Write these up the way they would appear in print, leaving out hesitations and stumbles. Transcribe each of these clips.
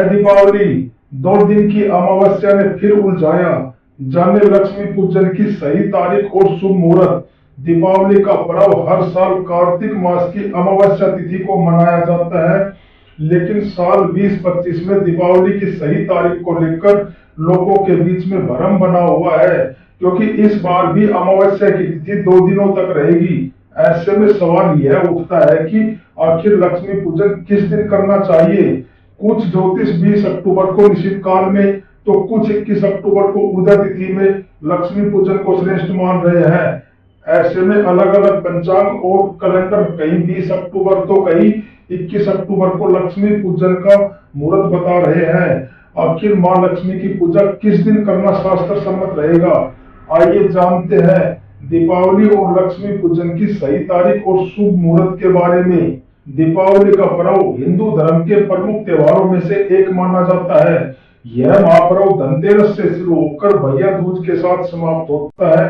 दीपावली 2 दिन की अमावस्या ने फिर उलझाया। जाने लक्ष्मी पूजन की सही तारीख और शुभ मुहूर्त। दीपावली का पर्व हर साल कार्तिक मास की अमावस्या तिथि को मनाया जाता है, लेकिन साल 2025 में दीपावली की सही तारीख को लेकर लोगों के बीच में भ्रम बना हुआ है, क्योंकि इस बार भी अमावस्या की तिथि 2 दिनों तक रहेगी। ऐसे में सवाल यह उठता है कि आखिर लक्ष्मी पूजन किस दिन करना चाहिए। कुछ ज्योतिष 20 अक्टूबर को निश्चित काल में, तो कुछ 21 अक्टूबर को उदय तिथि में लक्ष्मी पूजन को श्रेष्ठ मान रहे हैं। ऐसे में अलग अलग पंचांग और कैलेंडर कहीं 20 अक्टूबर तो कहीं 21 अक्टूबर को लक्ष्मी पूजन का मुहूर्त बता रहे हैं। आखिर मां लक्ष्मी की पूजा किस दिन करना शास्त्र सम्मत रहेगा, आइए जानते हैं दीपावली और लक्ष्मी पूजन की सही तारीख और शुभ मुहूर्त के बारे में। दीपावली का पर्व हिंदू धर्म के प्रमुख त्योहारों में से एक माना जाता है। यह महापर्व धनतेरस से शुरू होकर भैया दूज के साथ समाप्त होता है।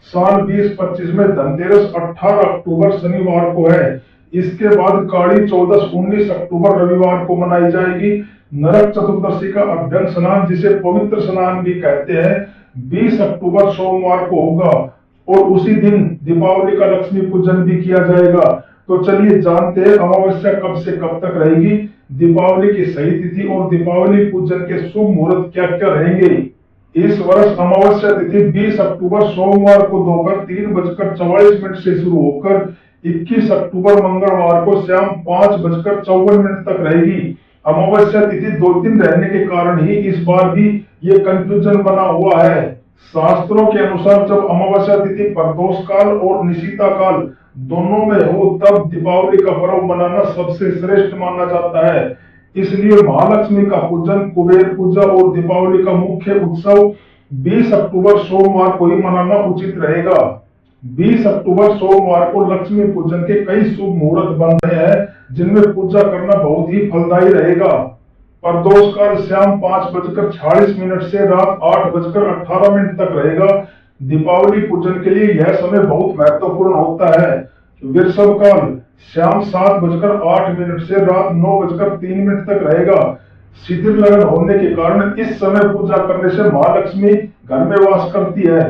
साल 2025 में धनतेरस 18 अक्टूबर शनिवार को है। इसके बाद काली चौदस 19 अक्टूबर रविवार को मनाई जाएगी। नरक चतुर्दशी का अभ्यंग स्नान, जिसे पवित्र स्नान भी कहते हैं, 20 अक्टूबर सोमवार को होगा और उसी दिन दीपावली का लक्ष्मी पूजन भी किया जाएगा। तो चलिए जानते हैं अमावस्या कब से कब तक रहेगी, दीपावली की सही तिथि और दीपावली पूजन के शुभ मुहूर्त क्या क्या रहेंगे। इस वर्ष अमावस्या तिथि 20 अक्टूबर सोमवार को दोपहर 3:44 से शुरू होकर 21 अक्टूबर मंगलवार को शाम 5:54 तक रहेगी। अमावस्या तिथि 2 दिन रहने के कारण ही इस बार भी ये कंफ्यूजन बना हुआ है। शास्त्रों के अनुसार जब अमावस्या तिथि प्रदोष काल और निशीता काल दोनों में हो, तब दीपावली का पर्व मनाना सबसे श्रेष्ठ माना जाता है। इसलिए महालक्ष्मी का पूजन, कुबेर पूजा और दीपावली का मुख्य उत्सव 20 अक्टूबर सोमवार को ही मनाना उचित रहेगा। 20 अक्टूबर सोमवार को लक्ष्मी पूजन के कई शुभ मुहूर्त बन रहे हैं, जिनमें पूजा करना बहुत ही फलदायी रहेगा। प्रदोष काल शाम 5:46 से रात 8:18 तक रहेगा। दीपावली पूजन के लिए यह समय बहुत महत्वपूर्ण होता है। वृषभ काल शाम 7:08 से रात 9:03 तक रहेगा। शिथिल लगन होने के कारण इस समय पूजा करने से महालक्ष्मी घर में वास करती है।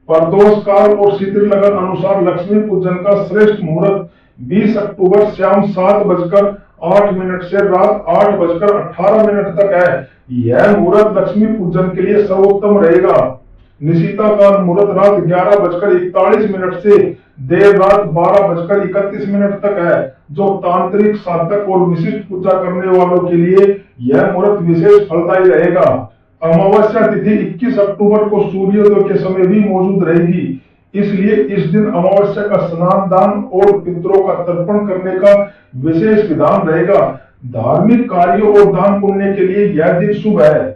प्रदोष काल और शिथिल लगन अनुसार लक्ष्मी पूजन का श्रेष्ठ मुहूर्त 20 अक्टूबर शाम 7:08 से रात 8:18 तक है। यह मुहूर्त लक्ष्मी पूजन के लिए सर्वोत्तम रहेगा। निशीता काल मुहूर्त रात 11:41 से देर रात 12:31 तक है, जो तांत्रिक, साधक और विशिष्ट पूजा करने वालों के लिए यह मुहूर्त विशेष फलदायी रहेगा। अमावस्या तिथि 21 अक्टूबर को सूर्योदय के समय भी मौजूद रहेगी, इसलिए इस दिन अमावस्या का स्नान, दान और पितरों का तर्पण करने का विशेष विधान रहेगा। धार्मिक कार्यों और दान पुण्य के लिए यह दिन शुभ है।